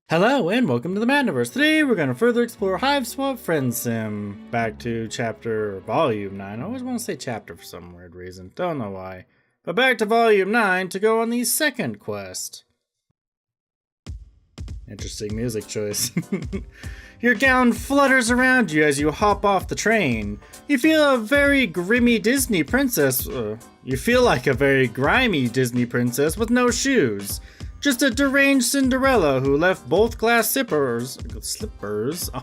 Hello and welcome to the Mattniverse. Today we're going to further explore HiveSwap Friendsim. Back to volume 9. I always want to say chapter for some weird reason. Don't know why. But back to volume 9 to go on the second quest. Interesting music choice. Your gown flutters around you as you hop off the train. You feel a very grimy Disney princess. You feel like a very grimy Disney princess with no shoes. Just a deranged Cinderella who left both glass slippers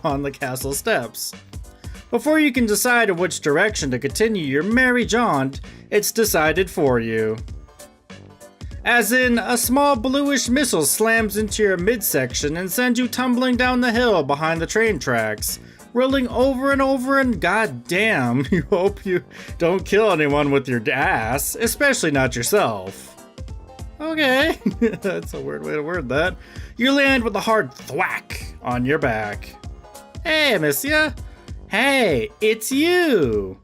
on the castle steps. Before you can decide in which direction to continue your merry jaunt, it's decided for you. As in, a small bluish missile slams into your midsection and sends you tumbling down the hill behind the train tracks, rolling over and over, and goddamn, you hope you don't kill anyone with your ass, especially not yourself. Okay, that's a weird way to word that. You land with a hard thwack on your back. Hey, Amicia. Hey, it's you.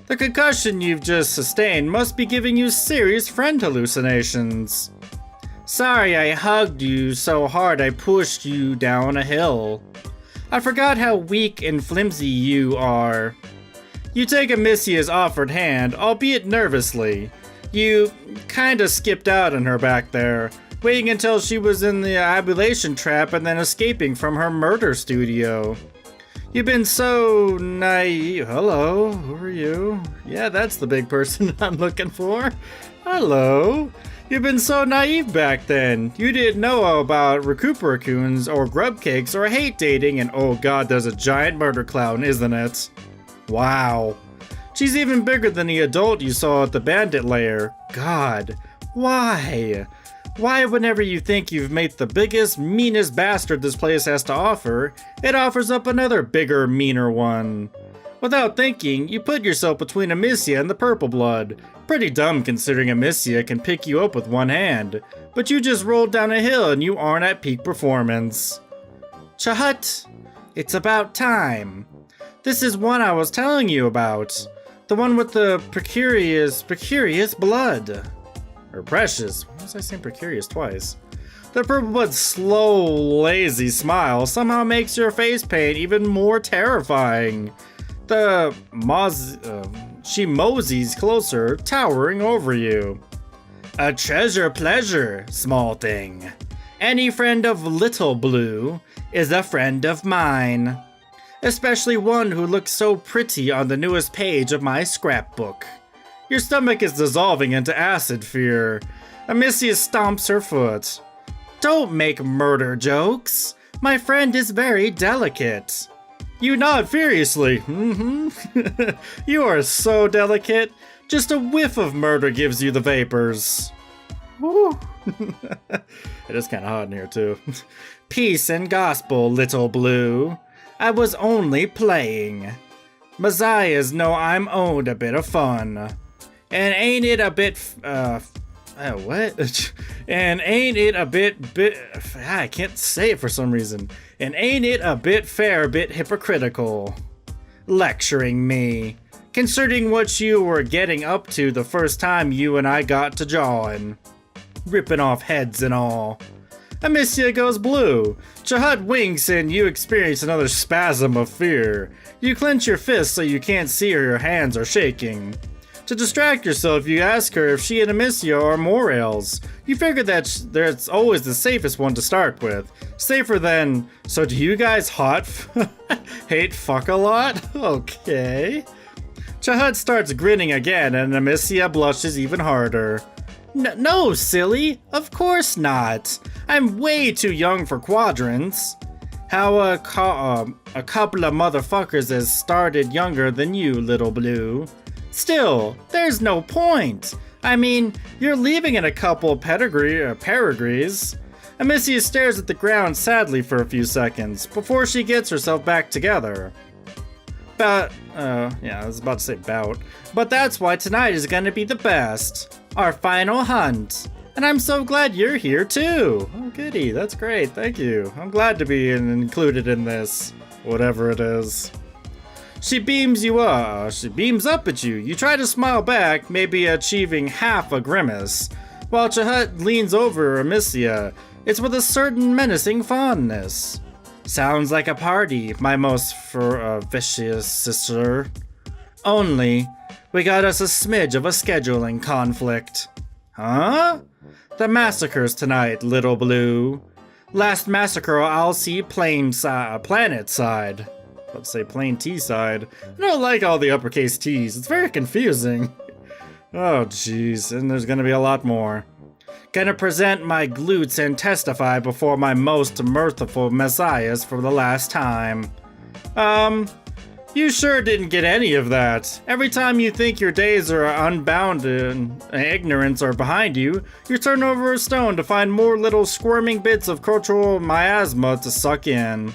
The concussion you've just sustained must be giving you serious friend hallucinations. Sorry I hugged you so hard I pushed you down a hill. I forgot how weak and flimsy you are. You take Amicia's offered hand, albeit nervously. You kinda skipped out on her back there, waiting until she was in the abulation trap and then escaping from her murder studio. You've been so naive. Hello, who are you? Yeah, that's the big person I'm looking for. Hello. You've been so naive back then. You didn't know about recuperacoons or grub cakes or hate dating, and oh god, there's a giant murder clown, isn't it? Wow. She's even bigger than the adult you saw at the bandit lair. God, why? Why, whenever you think you've made the biggest, meanest bastard this place has to offer, it offers up another bigger, meaner one? Without thinking, you put yourself between Amicia and the purple blood. Pretty dumb considering Amicia can pick you up with one hand. But you just rolled down a hill and you aren't at peak performance. Chahut! It's about time. This is one I was telling you about. The one with the precarious blood. Or precious. Why was I saying precarious twice? The purple blood's slow, lazy smile somehow makes your face paint even more terrifying. She moseys closer, towering over you. A treasure pleasure, small thing. Any friend of Little Blue is a friend of mine. Especially one who looks so pretty on the newest page of my scrapbook. Your stomach is dissolving into acid fear. Amicia stomps her foot. Don't make murder jokes. My friend is very delicate. You nod furiously. You are so delicate. Just a whiff of murder gives you the vapors. Woo. It is kind of hot in here too. Peace and gospel, Little Blue. I was only playing. Messiahs know I'm owed a bit of fun. And ain't it a bit, what? And ain't it a bit, I can't say it for some reason. And ain't it a bit fair, bit hypocritical? Lecturing me. Considering what you were getting up to the first time you and I got to jawing. Ripping off heads and all. Amicia goes blue. Chahut winks and you experience another spasm of fear. You clench your fists so you can't see her hands are shaking. To distract yourself, you ask her if she and Amicia are morels. You figure that that's always the safest one to start with. Safer than, so do you guys hate fuck a lot? Okay. Chahut starts grinning again and Amicia blushes even harder. No, silly. Of course not. I'm way too young for quadrants. How a couple of motherfuckers has started younger than you, Little Blue. Still, there's no point. I mean, you're leaving in a couple pedigrees. Amicia stares at the ground sadly for a few seconds before she gets herself back together. Yeah, I was about to say bout. But that's why tonight is gonna be the best. Our final hunt. And I'm so glad you're here too. Oh goody, that's great, thank you. I'm glad to be included in this, whatever it is. She beams you up. She beams up at you. You try to smile back, maybe achieving half a grimace, while Chahut leans over Amicia. It's with a certain menacing fondness. Sounds like a party, my most vicious sister. Only, we got us a smidge of a scheduling conflict. Huh? The massacres tonight, Little Blue. Last massacre I'll see planet side. Let's say plain T side. I don't like all the uppercase T's. It's very confusing. Oh jeez, and there's gonna be a lot more. Gonna present my glutes and testify before my most mirthful messiahs for the last time. You sure didn't get any of that. Every time you think your days are unbound and ignorance are behind you, you turn over a stone to find more little squirming bits of cultural miasma to suck in.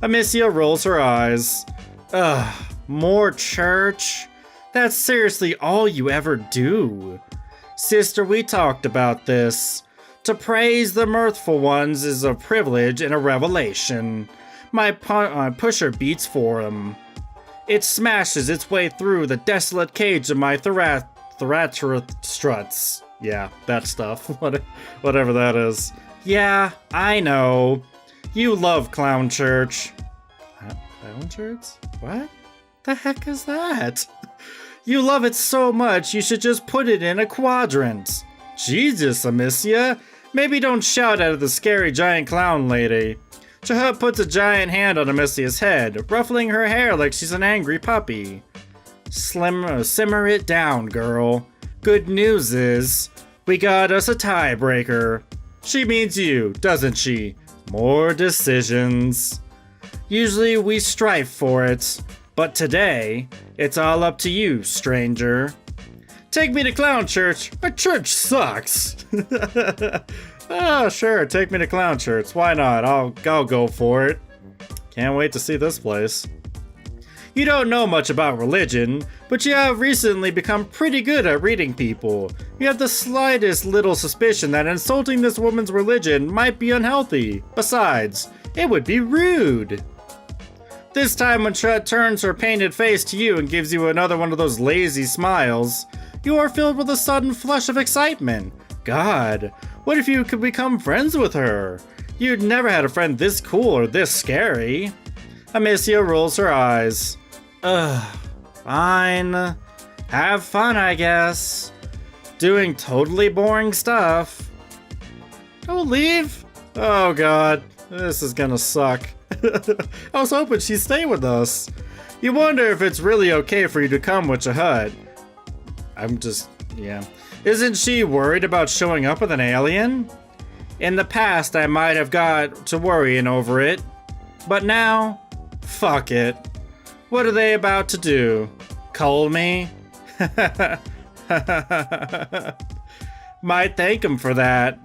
Amicia rolls her eyes. Ugh, more church? That's seriously all you ever do. Sister, we talked about this. To praise the mirthful ones is a privilege and a revelation. My pusher beats for him. It smashes its way through the desolate cage of my thoracic struts. Yeah, that stuff. Whatever that is. Yeah, I know. You love clown church. Clown church? What the heck is that? You love it so much, you should just put it in a quadrant. Jesus, Amicia. Maybe don't shout at the scary giant clown lady. Chahut puts a giant hand on Amicia's head, ruffling her hair like she's an angry puppy. Simmer it down, girl. Good news is, we got us a tiebreaker. She means you, doesn't she? More decisions. Usually we strive for it, but today, it's all up to you, stranger. Take me to clown church. Our church sucks. Oh, sure, take me to clown church. Why not? I'll go for it. Can't wait to see this place. You don't know much about religion, but you have recently become pretty good at reading people. You have the slightest little suspicion that insulting this woman's religion might be unhealthy. Besides, it would be rude. This time when Chut turns her painted face to you and gives you another one of those lazy smiles, you are filled with a sudden flush of excitement. God, what if you could become friends with her? You'd never had a friend this cool or this scary. Amicia rolls her eyes. Ugh, fine. Have fun, I guess. Doing totally boring stuff. Don't leave. Oh god, this is gonna suck. I was hoping she'd stay with us. You wonder if it's really okay for you to come with Chahut. Yeah. Isn't she worried about showing up with an alien? In the past, I might have got to worrying over it. But now, fuck it. What are they about to do? Cull me? Might thank him for that.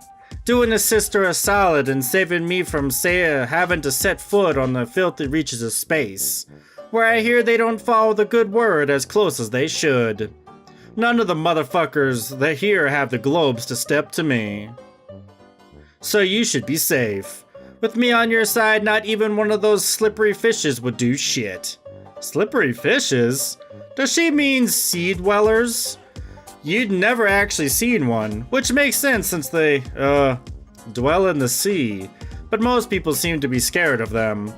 Doing a sister a solid and saving me from having to set foot on the filthy reaches of space, where I hear they don't follow the good word as close as they should. None of the motherfuckers that here have the globes to step to me. So you should be safe. With me on your side, not even one of those slippery fishes would do shit. Slippery fishes? Does she mean sea dwellers? You'd never actually seen one, which makes sense since they, dwell in the sea, but most people seem to be scared of them.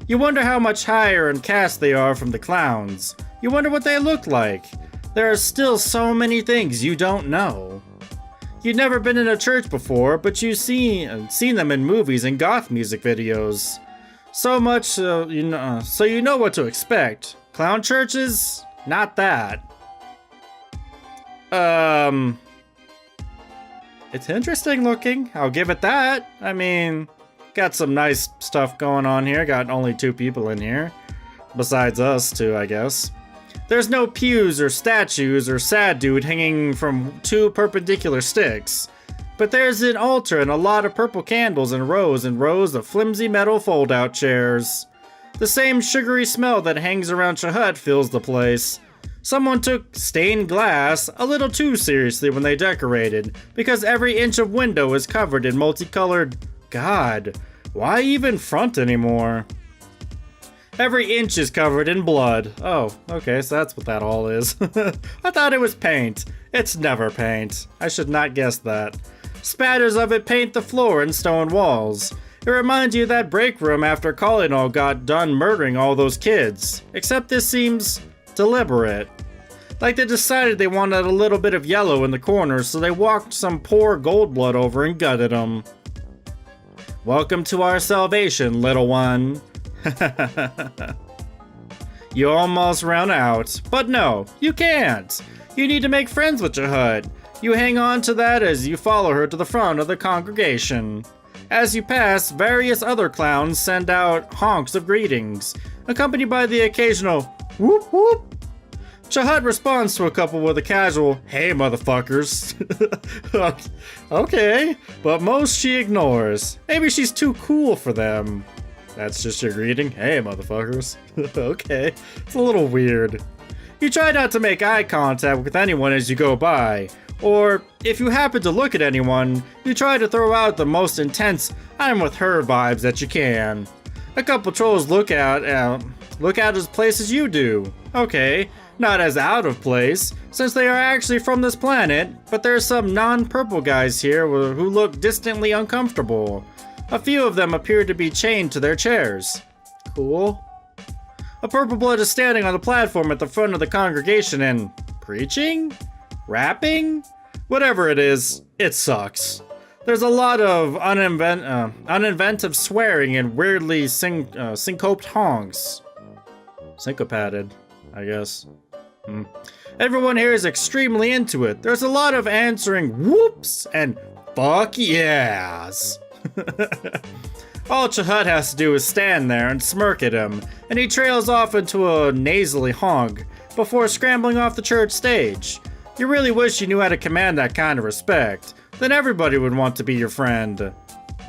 You wonder how much higher in caste they are from the clowns. You wonder what they look like. There are still so many things you don't know. You've never been in a church before, but you've seen them in movies and goth music videos. So much so you know what to expect. Clown churches? Not that. It's interesting looking, I'll give it that. I mean, got some nice stuff going on here. Got only 2 people in here. Besides us 2, I guess. There's no pews or statues or sad dude hanging from 2 perpendicular sticks. But there's an altar and a lot of purple candles and rows of flimsy metal fold-out chairs. The same sugary smell that hangs around Chahut fills the place. Someone took stained glass a little too seriously when they decorated, because every inch of window is covered in multicolored... God, why even front anymore? Every inch is covered in blood. Oh, okay, so that's what that all is. I thought it was paint. It's never paint. I should not guess that. Spatters of it paint the floor and stone walls. It reminds you of that break room after Collinol got done murdering all those kids. Except this seems deliberate. Like they decided they wanted a little bit of yellow in the corners, so they walked some poor Goldblood over and gutted them. Welcome to our salvation, little one. You almost ran out, but no, you can't. You need to make friends with Chahut. You hang on to that as you follow her to the front of the congregation. As you pass, various other clowns send out honks of greetings, accompanied by the occasional whoop whoop. Chahut responds to a couple with a casual, "Hey, motherfuckers." Okay, but most she ignores. Maybe she's too cool for them. That's just your greeting? Hey, motherfuckers. Okay, it's a little weird. You try not to make eye contact with anyone as you go by, or if you happen to look at anyone, you try to throw out the most intense "I'm with her" vibes that you can. A couple trolls look out as place as you do. Okay, not as out of place, since they are actually from this planet, but there's some non-purple guys here who look distantly uncomfortable. A few of them appear to be chained to their chairs. Cool. A purple blood is standing on the platform at the front of the congregation and preaching? Rapping? Whatever it is, it sucks. There's a lot of uninventive swearing and weirdly syncoped honks. Syncopated, I guess. Everyone here is extremely into it. There's a lot of answering whoops and fuck yes. All Chahut has to do is stand there and smirk at him, and he trails off into a nasally honk before scrambling off the church stage. You really wish you knew how to command that kind of respect. Then everybody would want to be your friend.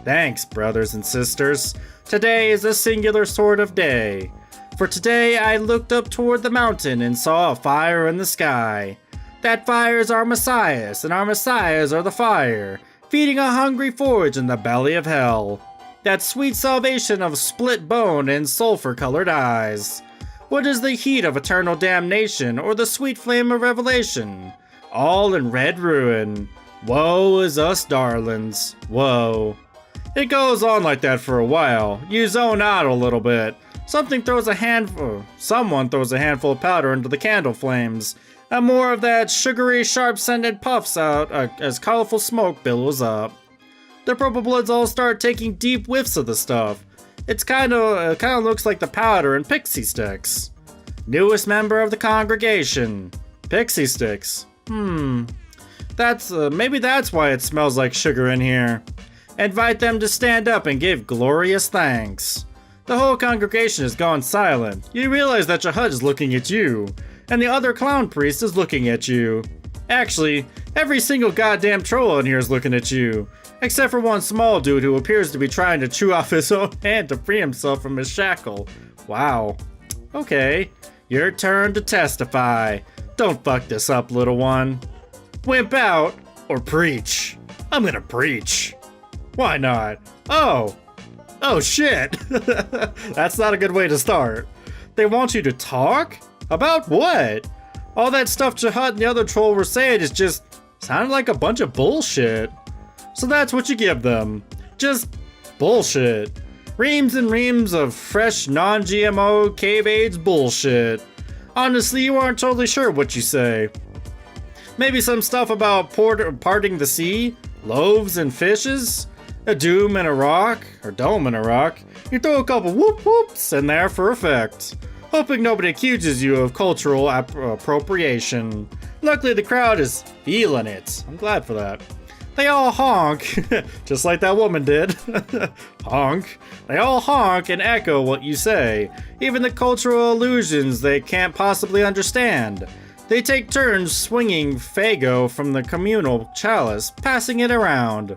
Thanks, brothers and sisters. Today is a singular sort of day. For today I looked up toward the mountain and saw a fire in the sky. That fire is our messiahs, and our messiahs are the fire, feeding a hungry forge in the belly of hell. That sweet salvation of split bone and sulfur-colored eyes. What is the heat of eternal damnation, or the sweet flame of revelation? All in red ruin. Woe is us darlings. Woe. It goes on like that for a while. You zone out a little bit. Someone throws a handful of powder into the candle flames, and more of that sugary, sharp-scented puffs out as colorful smoke billows up. The purple bloods all start taking deep whiffs of the stuff. It kind of looks like the powder and pixie sticks. Newest member of the congregation. Pixie sticks. Maybe that's why it smells like sugar in here. Invite them to stand up and give glorious thanks. The whole congregation has gone silent. You realize that Chahut is looking at you, and the other clown priest is looking at you. Actually, every single goddamn troll in here is looking at you, except for one small dude who appears to be trying to chew off his own hand to free himself from his shackle. Wow. Okay, your turn to testify. Don't fuck this up, little one. Wimp out, or preach. I'm gonna preach. Why not? Oh shit. That's not a good way to start. They want you to talk? About what? All that stuff Chahut and the other troll were saying is just sounded like a bunch of bullshit. So that's what you give them. Just bullshit. Reams and reams of fresh, non-GMO, cave AIDS bullshit. Honestly, you aren't totally sure what you say. Maybe some stuff about parting the sea, loaves and fishes, a doom and a rock, or dome and a rock. You throw a couple whoop whoops in there for effect, hoping nobody accuses you of cultural appropriation. Luckily, the crowd is feeling it. I'm glad for that. They all honk, just like that woman did. Honk. They all honk and echo what you say, even the cultural allusions they can't possibly understand. They take turns swinging Fago from the communal chalice, passing it around.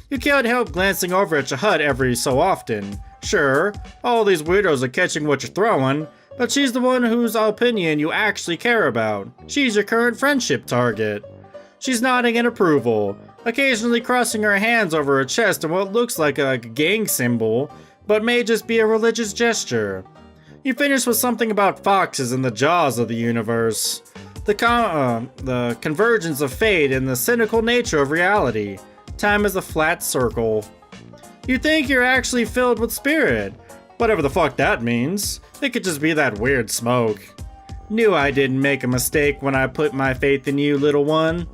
You can't help glancing over at Chahut every so often. Sure, all these weirdos are catching what you're throwing, but she's the one whose opinion you actually care about. She's your current friendship target. She's nodding in approval, occasionally crossing her hands over her chest in what looks like a gang symbol, but may just be a religious gesture. You finish with something about foxes in the jaws of the universe. The convergence of fate and the cynical nature of reality. Time is a flat circle. You think you're actually filled with spirit. Whatever the fuck that means. It could just be that weird smoke. Knew I didn't make a mistake when I put my faith in you, little one.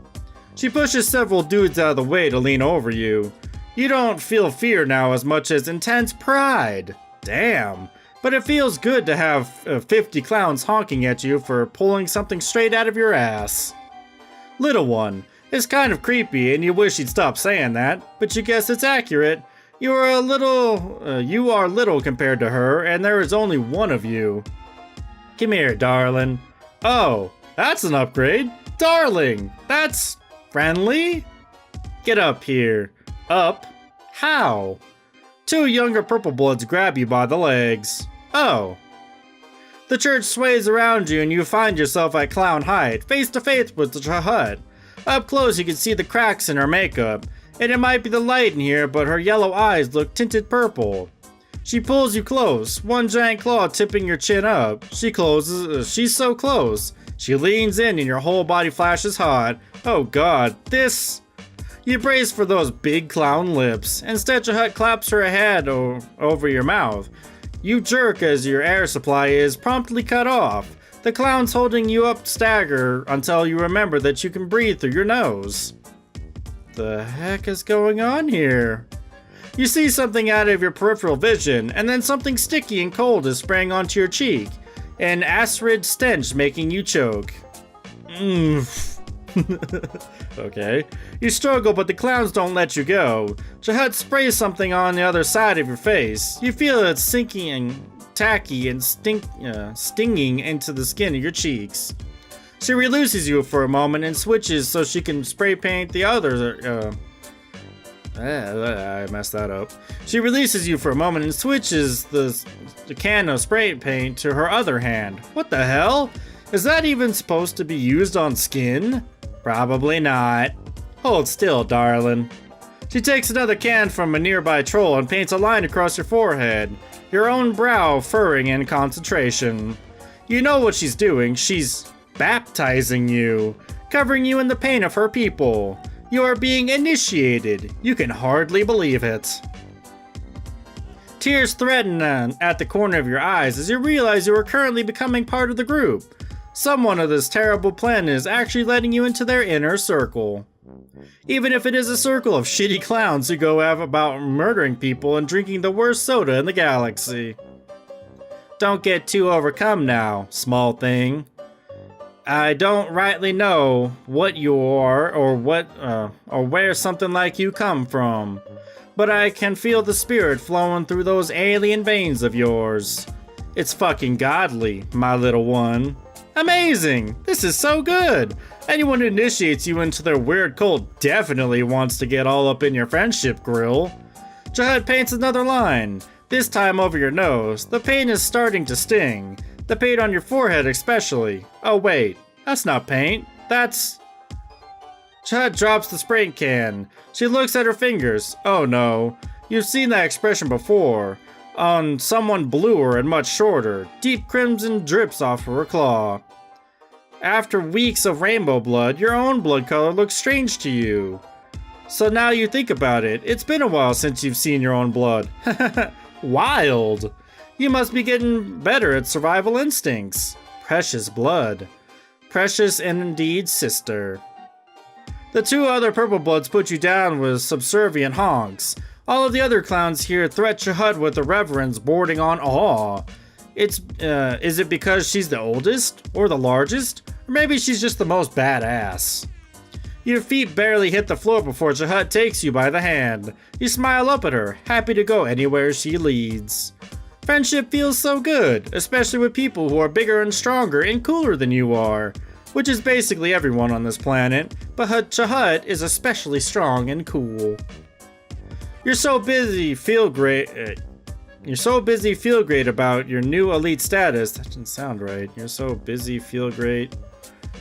She pushes several dudes out of the way to lean over you. You don't feel fear now as much as intense pride. Damn. But it feels good to have 50 clowns honking at you for pulling something straight out of your ass. Little one, it's kind of creepy and you wish you'd stop saying that, but you guess it's accurate. You are little compared to her, and there is only one of you. Come here, darling. Oh, that's an upgrade. Darling, that's friendly? Get up here. Up? How? Two younger purple bloods grab you by the legs. Oh. The church sways around you and you find yourself at clown height, face to face with the Chahut. Up close you can see the cracks in her makeup, and it might be the light in here, but her yellow eyes look tinted purple. She pulls you close, one giant claw tipping your chin up. She's so close. She leans in and your whole body flashes hot. Oh god, this... You brace for those big clown lips. Instead, Chahut claps her head over your mouth. You jerk as your air supply is promptly cut off. The clowns holding you up stagger until you remember that you can breathe through your nose. The heck is going on here? You see something out of your peripheral vision, and then something sticky and cold is spraying onto your cheek. An acrid stench making you choke. Okay. You struggle, but the clowns don't let you go. Chahut sprays something on the other side of your face. You feel it sinking and tacky and stinging into the skin of your cheeks. She releases you for a moment and switches so she can spray paint the other. I messed that up. She releases you for a moment and switches the can of spray paint to her other hand. What the hell? Is that even supposed to be used on skin? Probably not. Hold still, darling. She takes another can from a nearby troll and paints a line across your forehead, your own brow furrowing in concentration. You know what she's doing. She's baptizing you, covering you in the pain of her people. You are being initiated. You can hardly believe it. Tears threaten at the corner of your eyes as you realize you are currently becoming part of the group. Someone of this terrible plan is actually letting you into their inner circle. Even if it is a circle of shitty clowns who go about murdering people and drinking the worst soda in the galaxy. Don't get too overcome now, small thing. I don't rightly know what you are or where something like you come from, but I can feel the spirit flowing through those alien veins of yours. It's fucking godly, my little one. Amazing! This is so good! Anyone who initiates you into their weird cult definitely wants to get all up in your friendship grill. Chahut paints another line, this time over your nose. The paint is starting to sting. The paint on your forehead especially. Oh wait, that's not paint. That's... Chahut drops the spray can. She looks at her fingers. Oh no. You've seen that expression before. On someone bluer and much shorter. Deep crimson drips off of her claw. After weeks of rainbow blood, your own blood color looks strange to you. So now you think about it, it's been a while since you've seen your own blood. Wild! You must be getting better at survival instincts. Precious blood. Precious and indeed sister. The two other purple bloods put you down with subservient honks. All of the other clowns here threat Chahut with a reverence bordering on awe. Is it because she's the oldest? Or the largest? Or maybe she's just the most badass? Your feet barely hit the floor before Chahut takes you by the hand. You smile up at her, happy to go anywhere she leads. Friendship feels so good, especially with people who are bigger and stronger and cooler than you are. Which is basically everyone on this planet, but Chahut is especially strong and cool. You're so busy feel great about your new elite status. That didn't sound right. You're so busy feel great.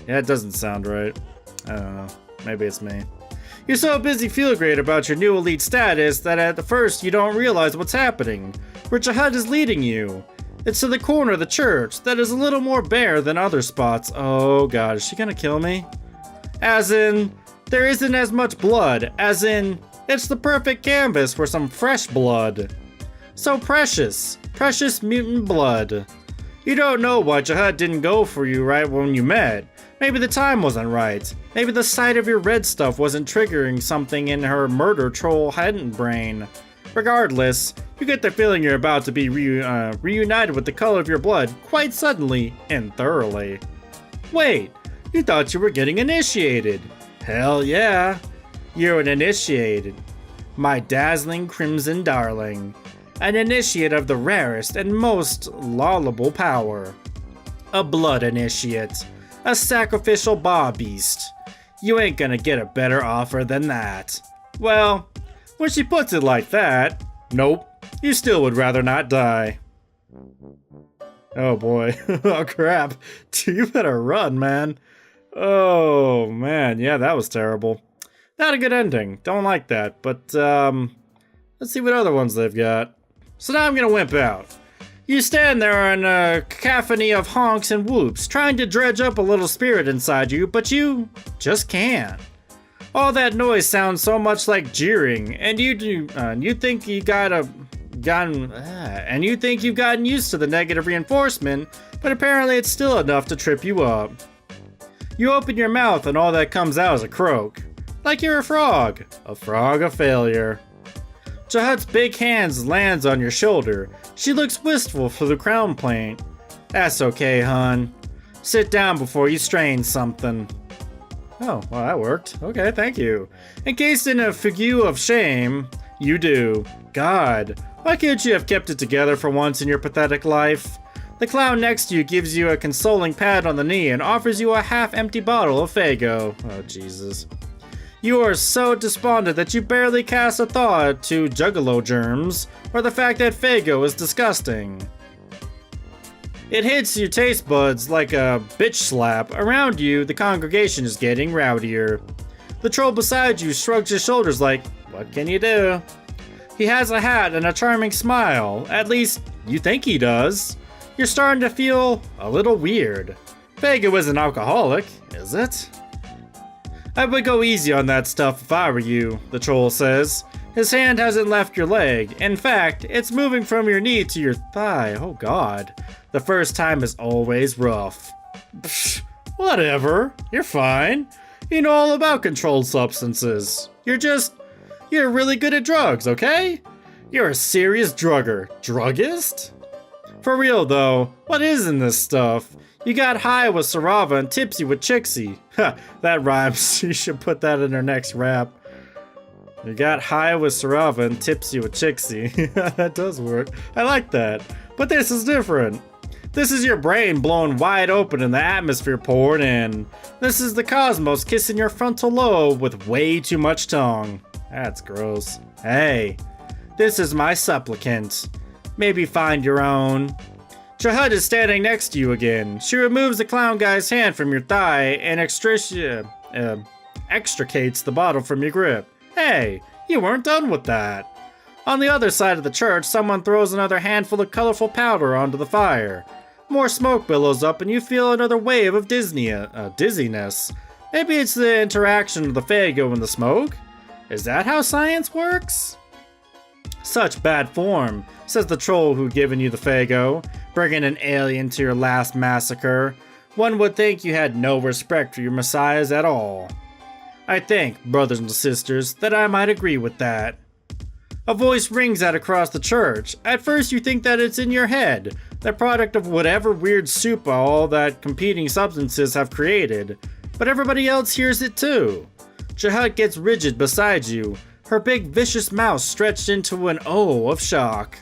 Yeah, it doesn't sound right. I don't know. Maybe it's me. You're so busy feel great about your new elite status that at the first you don't realize what's happening. Where Chahut is leading you. It's to the corner of the church that is a little more bare than other spots. Oh god, is she gonna kill me? As in, there isn't as much blood. As in, it's the perfect canvas for some fresh blood. So precious. Precious mutant blood. You don't know why Jihad didn't go for you right when you met. Maybe the time wasn't right. Maybe the sight of your red stuff wasn't triggering something in her murder troll head brain. Regardless, you get the feeling you're about to be reunited with the color of your blood quite suddenly and thoroughly. Wait, you thought you were getting initiated. Hell yeah, you're an initiated. My dazzling crimson darling. An initiate of the rarest and most laudable power. A blood initiate. A sacrificial bar beast. You ain't gonna get a better offer than that. Well, when she puts it like that, nope, you still would rather not die. Oh boy, oh crap, you better run, man. Oh man, yeah, that was terrible. Not a good ending, don't like that, but let's see what other ones they've got. So now I'm gonna wimp out. You stand there in a cacophony of honks and whoops, trying to dredge up a little spirit inside you, but you just can't. All that noise sounds so much like jeering, and you think you've gotten used to the negative reinforcement, but apparently it's still enough to trip you up. You open your mouth and all that comes out is a croak. Like you're a frog of failure. Jihad's big hands lands on your shoulder. She looks wistful for the crown point. That's okay, hun. Sit down before you strain something. Oh, well that worked. Okay, thank you. Encased in a figure of shame, you do. God, why can't you have kept it together for once in your pathetic life? The clown next to you gives you a consoling pat on the knee and offers you a half-empty bottle of Faygo. Oh, Jesus. You are so despondent that you barely cast a thought to juggalo germs or the fact that Faygo is disgusting. It hits your taste buds like a bitch slap. Around you, the congregation is getting rowdier. The troll beside you shrugs his shoulders like, what can you do? He has a hat and a charming smile. At least, you think he does. You're starting to feel a little weird. Faygo isn't alcoholic, is it? I would go easy on that stuff if I were you, the troll says. His hand hasn't left your leg. In fact, it's moving from your knee to your thigh. Oh god. The first time is always rough. Psh, whatever. You're fine. You know all about controlled substances. You're really good at drugs, okay? You're a serious drugger. Druggist? For real though, what is in this stuff? You got high with Sarava and tipsy with Chixie. Ha, that rhymes. You should put that in her next rap. You got high with Sarava and tipsy with Chixie. That does work. I like that. But this is different. This is your brain blown wide open and the atmosphere poured in. This is the cosmos kissing your frontal lobe with way too much tongue. That's gross. Hey, this is my supplicant. Maybe find your own. Jihad is standing next to you again. She removes the clown guy's hand from your thigh and extricates the bottle from your grip. Hey, you weren't done with that. On the other side of the church, someone throws another handful of colorful powder onto the fire. More smoke billows up and you feel another wave of dizziness. Maybe it's the interaction of the Faygo and the smoke? Is that how science works? Such bad form, says the troll who'd given you the Faygo, bringing an alien to your last massacre. One would think you had no respect for your messiahs at all. I think, brothers and sisters, that I might agree with that. A voice rings out across the church. At first you think that it's in your head, the product of whatever weird soup all that competing substances have created, but everybody else hears it too. Jihad gets rigid beside you, her big vicious mouth stretched into an O of shock.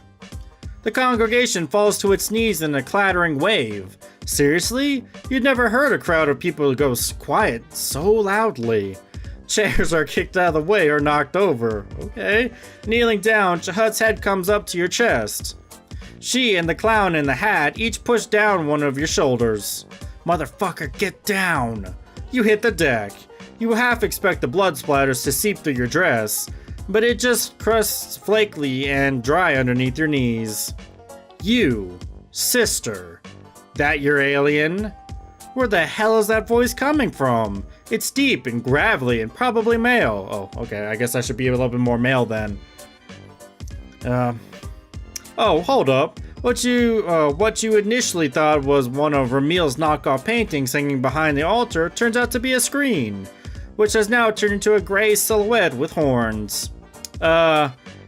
The congregation falls to its knees in a clattering wave. Seriously? You'd never heard a crowd of people go quiet so loudly. Chairs are kicked out of the way or knocked over. Okay. Kneeling down, Jihad's head comes up to your chest. She and the clown in the hat each push down one of your shoulders. Motherfucker, get down! You hit the deck. You half expect the blood splatters to seep through your dress, but it just crusts flaky and dry underneath your knees. You Sister. That your alien? Where the hell is that voice coming from? It's deep and gravelly and probably male. Oh, okay, I guess I should be a little bit more male then. Oh, hold up. What you initially thought was one of Ramil's knockoff paintings hanging behind the altar turns out to be a screen, which has now turned into a gray silhouette with horns.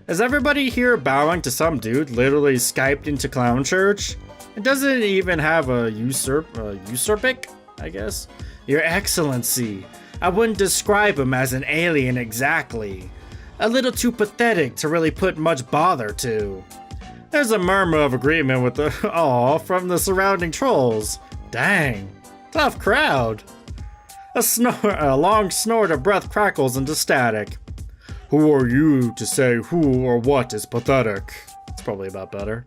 Is everybody here bowing to some dude literally Skyped into Clown Church? It doesn't even have a usurpic, I guess? Your Excellency, I wouldn't describe him as an alien exactly. A little too pathetic to really put much bother to. There's a murmur of agreement with the aw from the surrounding trolls. Dang, tough crowd. A long snort of breath crackles into static. Who are you to say who or what is pathetic? It's probably about better.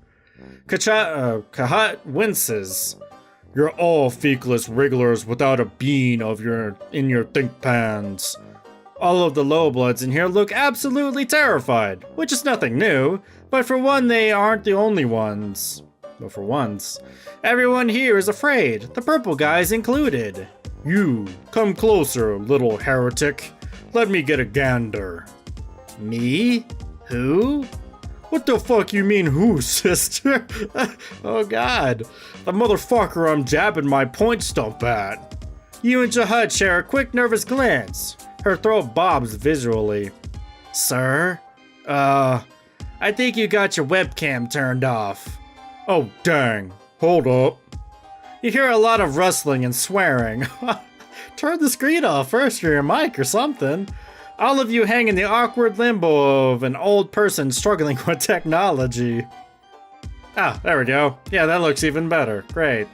Kahat winces. You're all feckless wrigglers without a bean in your think pans. All of the lowbloods in here look absolutely terrified, which is nothing new, but for one, they aren't the only ones. But for once, everyone here is afraid, the purple guys included. You, come closer, little heretic. Let me get a gander. Me? Who? What the fuck you mean who, sister? Oh god. The motherfucker I'm jabbing my point stump at. You and Jahud share a quick nervous glance. Her throat bobs visually. Sir? I think you got your webcam turned off. Oh dang. Hold up. You hear a lot of rustling and swearing. Turn the screen off first or your mic or something. All of you hang in the awkward limbo of an old person struggling with technology. Ah, there we go. Yeah, that looks even better. Great.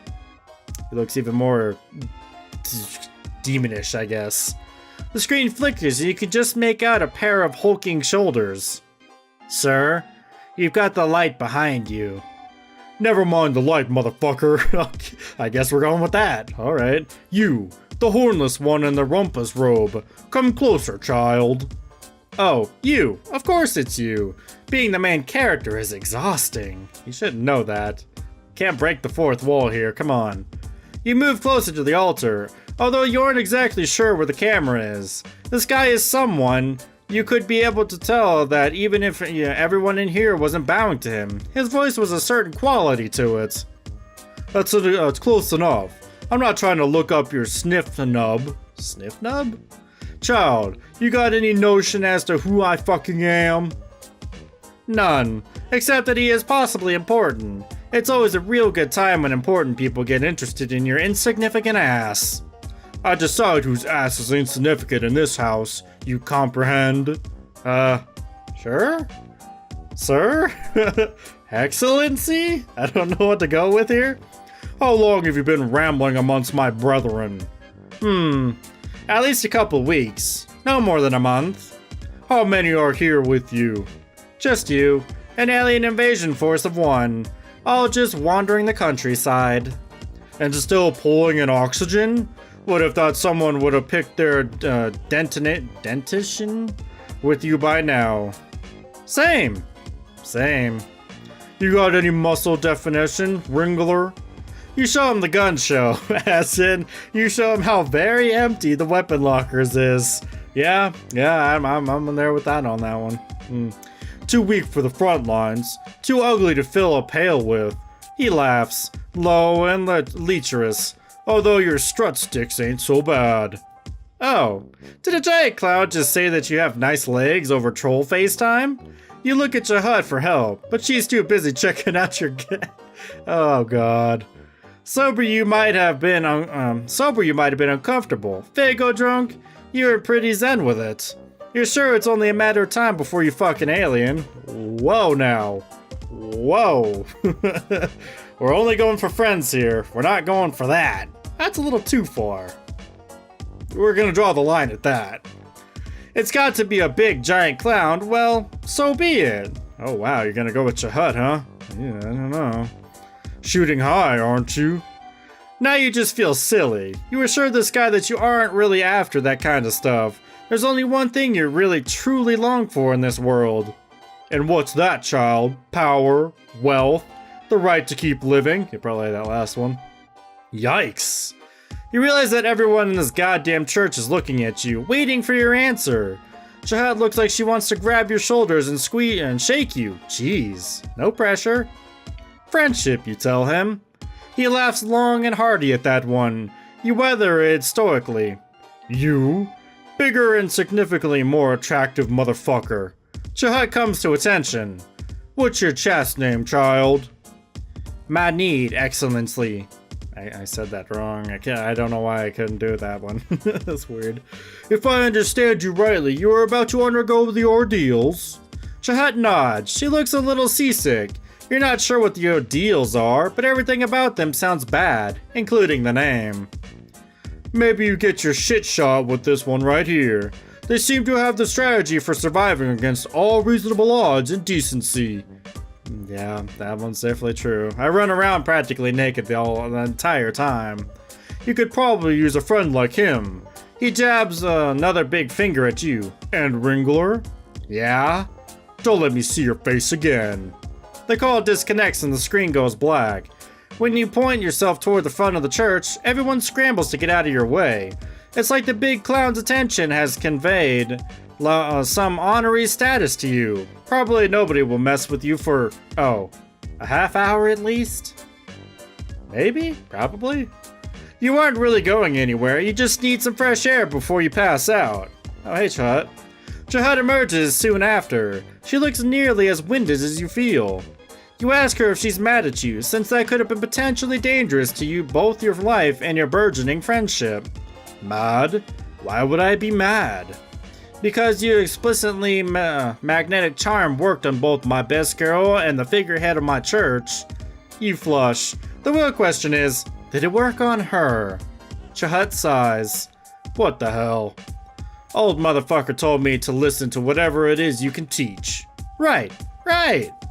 It looks even more demonish, I guess. The screen flickers and you can just make out a pair of hulking shoulders. Sir, you've got the light behind you. Never mind the light, motherfucker. I guess we're going with that. Alright. You, the hornless one in the rumpus robe. Come closer, child. Oh, you. Of course it's you. Being the main character is exhausting. You shouldn't know that. Can't break the fourth wall here, come on. You move closer to the altar, although you aren't exactly sure where the camera is. This guy is someone. You could be able to tell that even if everyone in here wasn't bowing to him, his voice was a certain quality to it. It's close enough. I'm not trying to look up your sniff nub. Sniff nub? Child, you got any notion as to who I fucking am? None, except that he is possibly important. It's always a real good time when important people get interested in your insignificant ass. I decide whose ass is insignificant in this house, you comprehend? Sure? Sir? Excellency? I don't know what to go with here. How long have you been rambling amongst my brethren? At least a couple weeks. No more than a month. How many are here with you? Just you. An alien invasion force of one. All just wandering the countryside. And still pulling in oxygen? What if that someone would have picked their dentition with you by now? Same. You got any muscle definition, Ringler? You show him the gun show, as in, you show him how very empty the weapon lockers is. Yeah, I'm there with that on that one. Too weak for the front lines, too ugly to fill a pail with. He laughs, low and lecherous, although your strut sticks ain't so bad. Oh, did a giant cloud just say that you have nice legs over troll FaceTime? You look at Jahud for help, but she's too busy checking out your oh god. Sober you might have been uncomfortable. Fago drunk, you were pretty zen with it. You're sure it's only a matter of time before you fuck an alien? Whoa now. Whoa. We're only going for friends here. We're not going for that. That's a little too far. We're gonna draw the line at that. It's got to be a big giant clown, well, so be it. Oh wow, you're gonna go with Jahud, huh? Yeah, I don't know. Shooting high, aren't you? Now you just feel silly. You assure this guy that you aren't really after that kind of stuff. There's only one thing you really truly long for in this world. And what's that, child? Power? Wealth? The right to keep living. You probably that last one. Yikes. You realize that everyone in this goddamn church is looking at you, waiting for your answer. Shahad looks like she wants to grab your shoulders and squeeze and shake you. Jeez, no pressure. Friendship, you tell him. He laughs long and hearty at that one. You weather it stoically. You? Bigger and significantly more attractive motherfucker. Shahad comes to attention. What's your chast name, child? Mattniverse, excellency. I said that wrong. I don't know why I couldn't do that one. That's weird. If I understand you rightly, you are about to undergo the ordeals. Shahad nods. She looks a little seasick. You're not sure what the ordeals are, but everything about them sounds bad, including the name. Maybe you get your shit shot with this one right here. They seem to have the strategy for surviving against all reasonable odds and decency. Yeah, that one's definitely true. I run around practically naked the entire time. You could probably use a friend like him. He jabs another big finger at you. And Ringler? Yeah? Don't let me see your face again. The call disconnects and the screen goes black. When you point yourself toward the front of the church, everyone scrambles to get out of your way. It's like the big clown's attention has conveyed some honorary status to you. Probably nobody will mess with you for, a half hour at least? Maybe? Probably? You aren't really going anywhere, you just need some fresh air before you pass out. Oh, hey, Chahut. Chahut emerges soon after. She looks nearly as winded as you feel. You ask her if she's mad at you, since that could have been potentially dangerous to you, both your life and your burgeoning friendship. Mad? Why would I be mad? Because your explicitly magnetic charm worked on both my best girl and the figurehead of my church. You flush. The real question is, did it work on her? Chahut sighs. What the hell? Old motherfucker told me to listen to whatever it is you can teach. Right,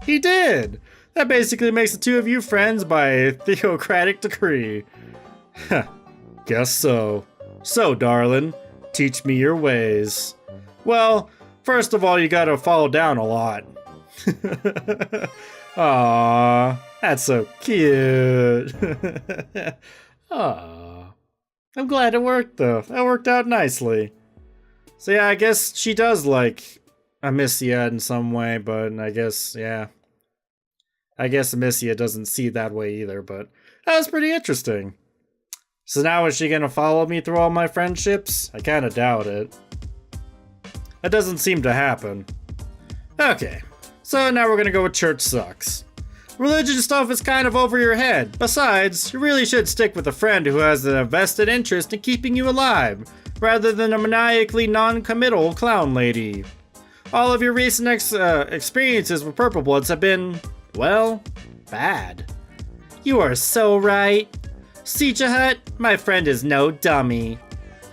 he did. That basically makes the two of you friends by theocratic decree. Guess so. So, darling, teach me your ways. Well, first of all, you gotta fall down a lot. Aww, that's so cute. Aww. I'm glad it worked, though. That worked out nicely. So yeah, I guess she does like Amicia in some way, but I guess, yeah. I guess Amicia doesn't see it that way either, but that was pretty interesting. So now is she gonna follow me through all my friendships? I kinda doubt it. That doesn't seem to happen. Okay, so now we're gonna go with church sucks. Religion stuff is kind of over your head. Besides, you really should stick with a friend who has a vested interest in keeping you alive, rather than a maniacally non-committal clown lady. All of your recent experiences with Purple Bloods have been, well, bad. You are so right. See, Chahut, my friend is no dummy.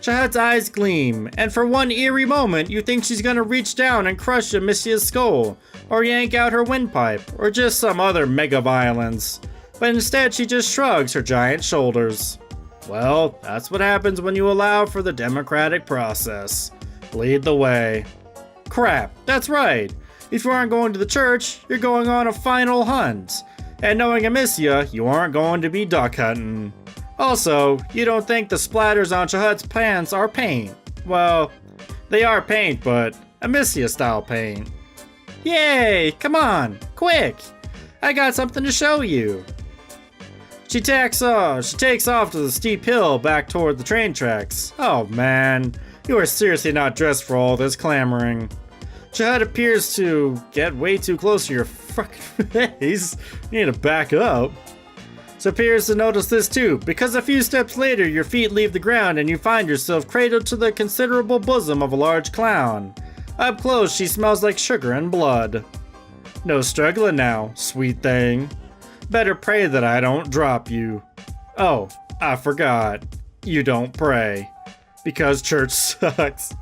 Chahut's eyes gleam, and for one eerie moment you think she's gonna reach down and crush Amicia's skull, or yank out her windpipe, or just some other mega violence. But instead she just shrugs her giant shoulders. Well, that's what happens when you allow for the democratic process. Lead the way. Crap, that's right. If you aren't going to the church, you're going on a final hunt. And knowing Amicia, you aren't going to be duck hunting. Also, you don't think the splatters on Chahut's pants are paint. Well, they are paint, but Amicia-style paint. Yay! Come on, quick! I got something to show you. She takes off to the steep hill back toward the train tracks. Oh man, you are seriously not dressed for all this clamoring. Chahut appears to get way too close to your fucking face. You need to back up. So appears to notice this too, because a few steps later your feet leave the ground and you find yourself cradled to the considerable bosom of a large clown. Up close she smells like sugar and blood. No struggling now, sweet thing. Better pray that I don't drop you. Oh, I forgot. You don't pray. Because church sucks.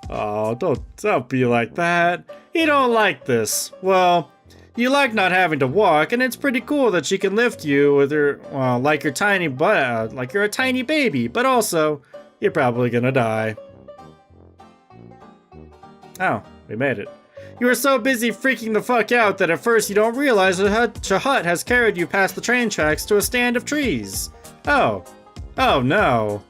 Oh, don't be like that. You don't like this. Well, you like not having to walk, and it's pretty cool that she can lift you with her, well, like your tiny butt, like you're a tiny baby, but also, you're probably gonna die. Oh, we made it. You are so busy freaking the fuck out that at first you don't realize that Chahat has carried you past the train tracks to a stand of trees. Oh. Oh no.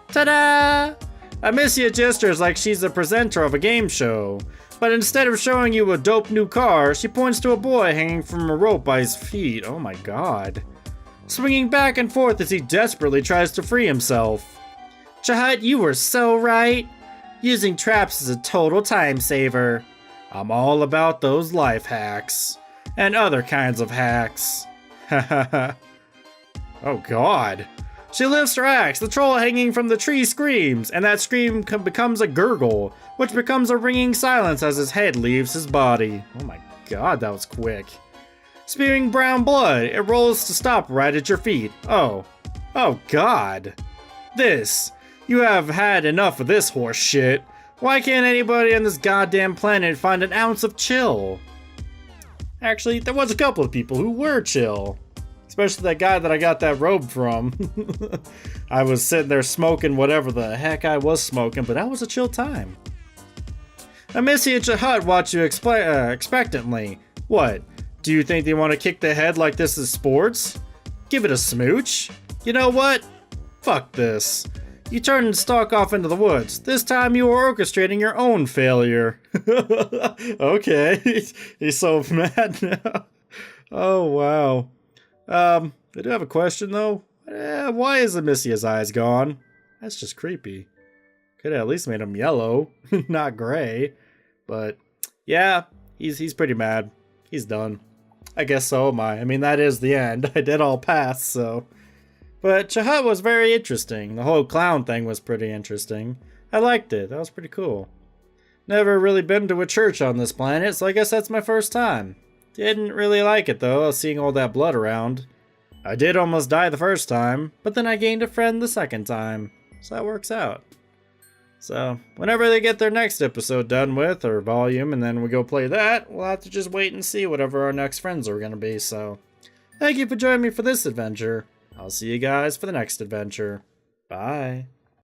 Ta-da! Amicia gestures like she's the presenter of a game show, but instead of showing you a dope new car, she points to a boy hanging from a rope by his feet. Oh my god. Swinging back and forth as he desperately tries to free himself. Chahat, you were so right. Using traps is a total time saver. I'm all about those life hacks. And other kinds of hacks. Hahaha. Oh god. She lifts her axe, the troll hanging from the tree screams, and that scream becomes a gurgle, which becomes a ringing silence as his head leaves his body. Oh my god, that was quick. Spewing brown blood, it rolls to stop right at your feet. Oh. Oh god. This. You have had enough of this horse shit. Why can't anybody on this goddamn planet find an ounce of chill? Actually, there was a couple of people who were chill. Especially that guy that I got that robe from. I was sitting there smoking whatever the heck I was smoking, but that was a chill time. Amicia and Chahat watch you expectantly. What? Do you think they want to kick the head like this is sports? Give it a smooch? You know what? Fuck this. You turn and stalk off into the woods. This time you are orchestrating your own failure. Okay. He's so mad now. Oh, wow. I do have a question though. Why is Amicia's eyes gone? That's just creepy. Could have at least made him yellow, not gray. But yeah, he's pretty mad. He's done. I guess so am I. I mean, that is the end. I did all pass, so. But Chahat was very interesting. The whole clown thing was pretty interesting. I liked it. That was pretty cool. Never really been to a church on this planet, so I guess that's my first time. Didn't really like it though, seeing all that blood around. I did almost die the first time, but then I gained a friend the second time. So that works out. So, whenever they get their next episode done with, or volume, and then we go play that, we'll have to just wait and see whatever our next friends are going to be, so. Thank you for joining me for this adventure. I'll see you guys for the next adventure. Bye.